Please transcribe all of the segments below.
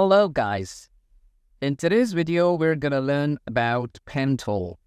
Hello guys, in today's video we're going to learn about pen tool.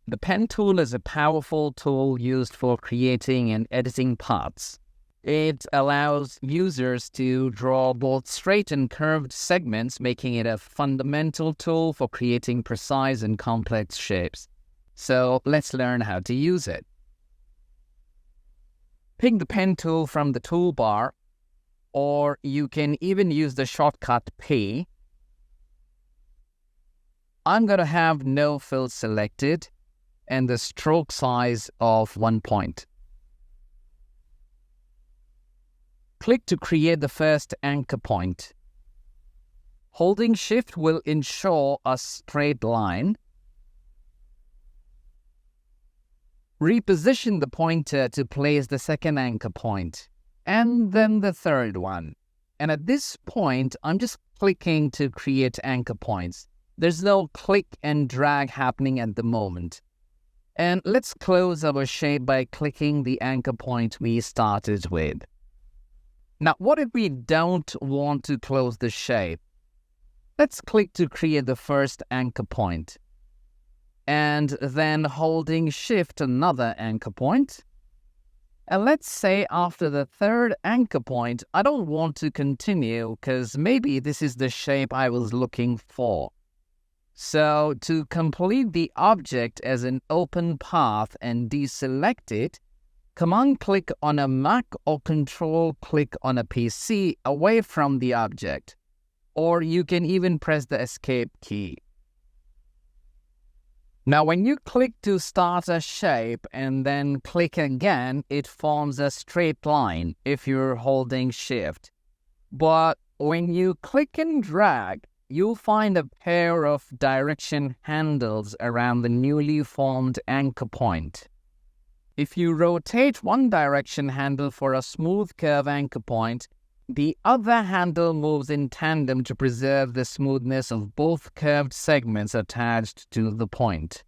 The pen tool is a powerful tool used for creating and editing parts. It allows users to draw both straight and curved segments, making it a fundamental tool for creating precise and complex shapes. So let's learn how to use it. Pick the pen tool from the toolbar, or you can even use the shortcut P. I'm going to have no fill selected and the stroke size of 1 point. Click to create the first anchor point. Holding Shift will ensure a straight line. Reposition the pointer to place the second anchor point, and then the third one. And at this point, I'm just clicking to create anchor points. There's no click and drag happening at the moment. And let's close our shape by clicking the anchor point we started with. Now, what if we don't want to close the shape? Let's click to create the first anchor point, and then holding Shift another anchor point. And let's say after the third anchor point, I don't want to continue because maybe this is the shape I was looking for. So to complete the object as an open path and deselect it, Command click on a Mac or Control click on a PC away from the object. Or you can even press the Escape key. Now, when you click to start a shape and then click again, it forms a straight line if you're holding Shift. But when you click and drag, you'll find a pair of direction handles around the newly formed anchor point. If you rotate one direction handle for a smooth curve anchor point, the other handle moves in tandem to preserve the smoothness of both curved segments attached to the point.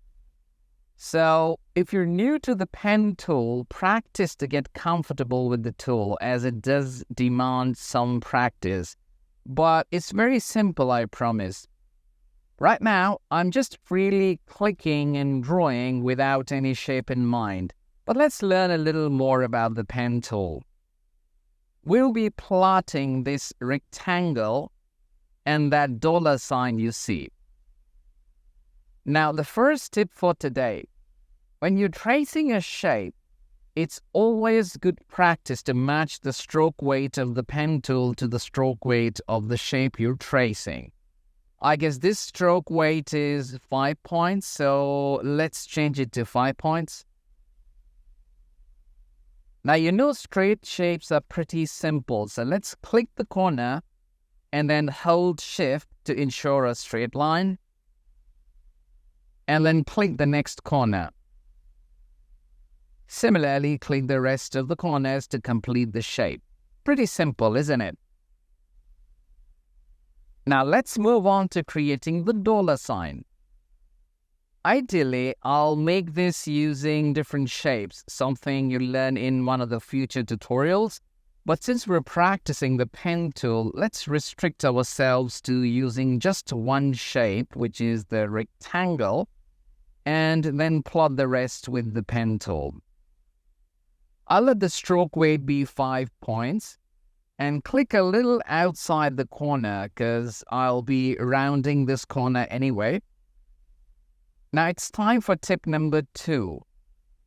So, if you're new to the pen tool, practice to get comfortable with the tool, as it does demand some practice. But it's very simple, I promise. Right now, I'm just freely clicking and drawing without any shape in mind. But let's learn a little more about the pen tool. We'll be plotting this rectangle and that $sign you see. Now, the first tip for today. When you're tracing a shape, it's always good practice to match the stroke weight of the pen tool to the stroke weight of the shape you're tracing. I guess this stroke weight is 5 points, so let's change it to 5 points. Now, you know straight shapes are pretty simple, so let's click the corner and then hold Shift to ensure a straight line. And then click the next corner. Similarly, click the rest of the corners to complete the shape. Pretty simple, isn't it? Now, let's move on to creating the $sign. Ideally, I'll make this using different shapes, something you'll learn in one of the future tutorials. But since we're practicing the pen tool, let's restrict ourselves to using just one shape, which is the rectangle, and then plot the rest with the pen tool. I'll let the stroke weight be 5 points and click a little outside the corner because I'll be rounding this corner anyway. Now it's time for tip number 2.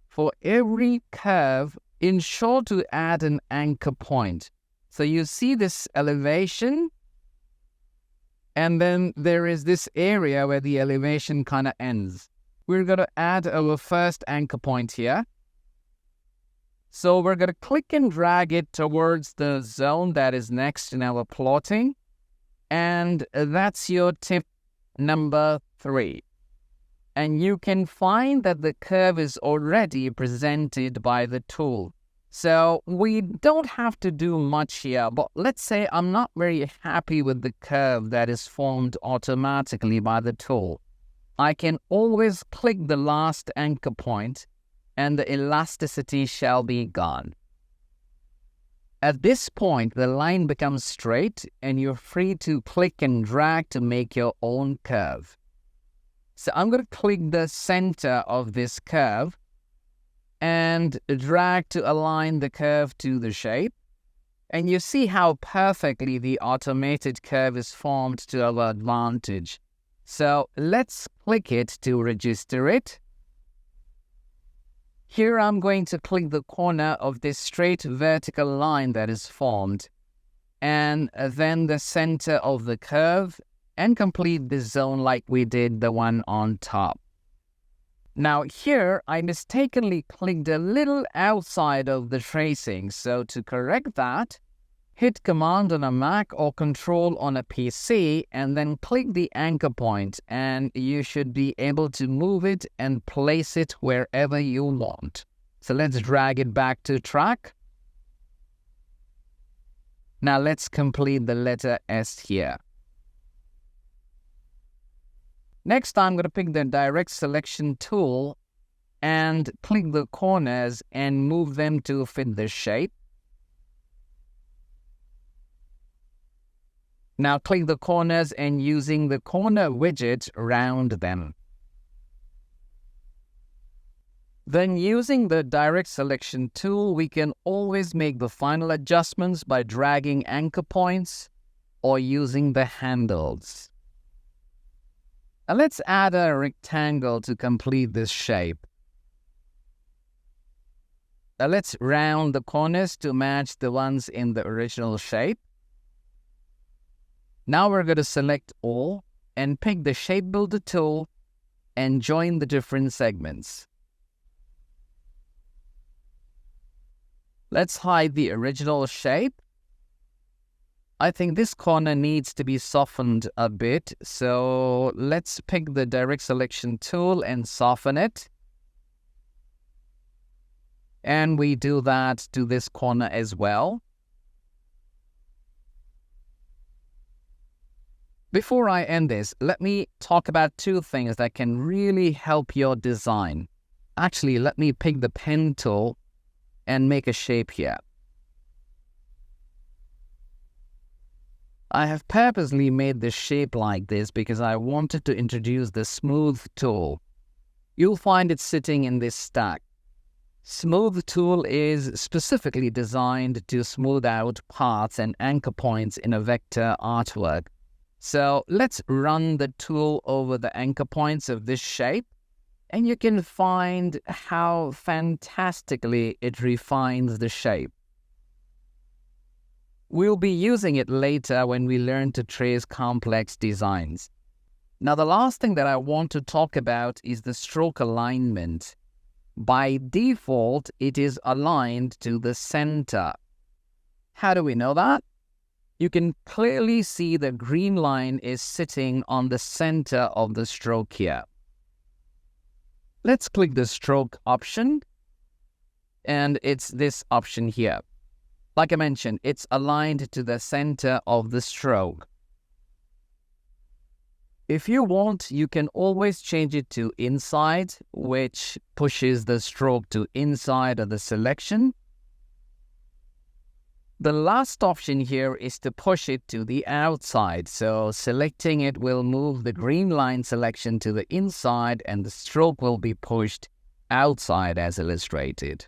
For every curve, ensure to add an anchor point. So you see this elevation, and then there is this area where the elevation kind of ends. We're going to add our first anchor point here. So we're going to click and drag it towards the zone that is next in our plotting. And that's your tip number 3. And you can find that the curve is already presented by the tool. So we don't have to do much here, but let's say I'm not very happy with the curve that is formed automatically by the tool. I can always click the last anchor point and the elasticity shall be gone. At this point, the line becomes straight and you're free to click and drag to make your own curve. So I'm going to click the center of this curve and drag to align the curve to the shape. And you see how perfectly the automated curve is formed to our advantage. So let's click it to register it. Here I'm going to click the corner of this straight vertical line that is formed, and then the center of the curve, and complete this zone like we did the one on top. Now here I mistakenly clicked a little outside of the tracing, so to correct that, hit Command on a Mac or Control on a PC and then click the anchor point, and you should be able to move it and place it wherever you want. So let's drag it back to track. Now let's complete the letter S here. Next, I'm going to pick the direct selection tool and click the corners and move them to fit the shape. Now click the corners and using the corner widget, round them. Then using the direct selection tool, we can always make the final adjustments by dragging anchor points or using the handles. Now let's add a rectangle to complete this shape. Now let's round the corners to match the ones in the original shape. Now we're going to select all and pick the Shape Builder tool and join the different segments. Let's hide the original shape. I think this corner needs to be softened a bit, so let's pick the direct selection tool and soften it. And we do that to this corner as well. Before I end this, let me talk about two things that can really help your design. Actually, let me pick the pen tool and make a shape here. I have purposely made this shape like this because I wanted to introduce the Smooth tool. You'll find it sitting in this stack. Smooth tool is specifically designed to smooth out paths and anchor points in a vector artwork. So let's run the tool over the anchor points of this shape, and you can find how fantastically it refines the shape. We'll be using it later when we learn to trace complex designs. Now, the last thing that I want to talk about is the stroke alignment. By default, it is aligned to the center. How do we know that? You can clearly see the green line is sitting on the center of the stroke here. Let's click the stroke option, and it's this option here. Like I mentioned, it's aligned to the center of the stroke. If you want, you can always change it to inside, which pushes the stroke to inside of the selection. The last option here is to push it to the outside. So selecting it will move the green line selection to the inside and the stroke will be pushed outside as illustrated.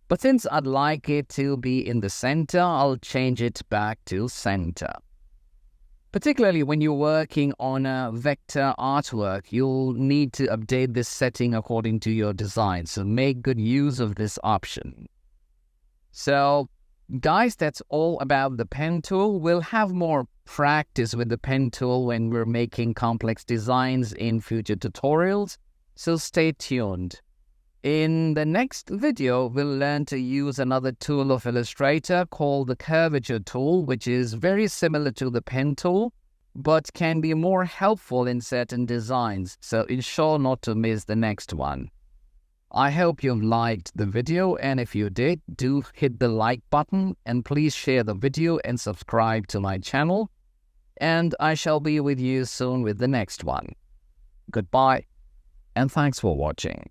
But since I'd like it to be in the center, I'll change it back to center. Particularly when you're working on a vector artwork, you'll need to update this setting according to your design. So make good use of this option. So guys, that's all about the pen tool. We'll have more practice with the pen tool when we're making complex designs in future tutorials, so stay tuned. In the next video, we'll learn to use another tool of Illustrator called the curvature tool, which is very similar to the pen tool, but can be more helpful in certain designs, so ensure not to miss the next one. I hope you've liked the video, and if you did, do hit the like button and please share the video and subscribe to my channel. And I shall be with you soon with the next one. Goodbye, and thanks for watching.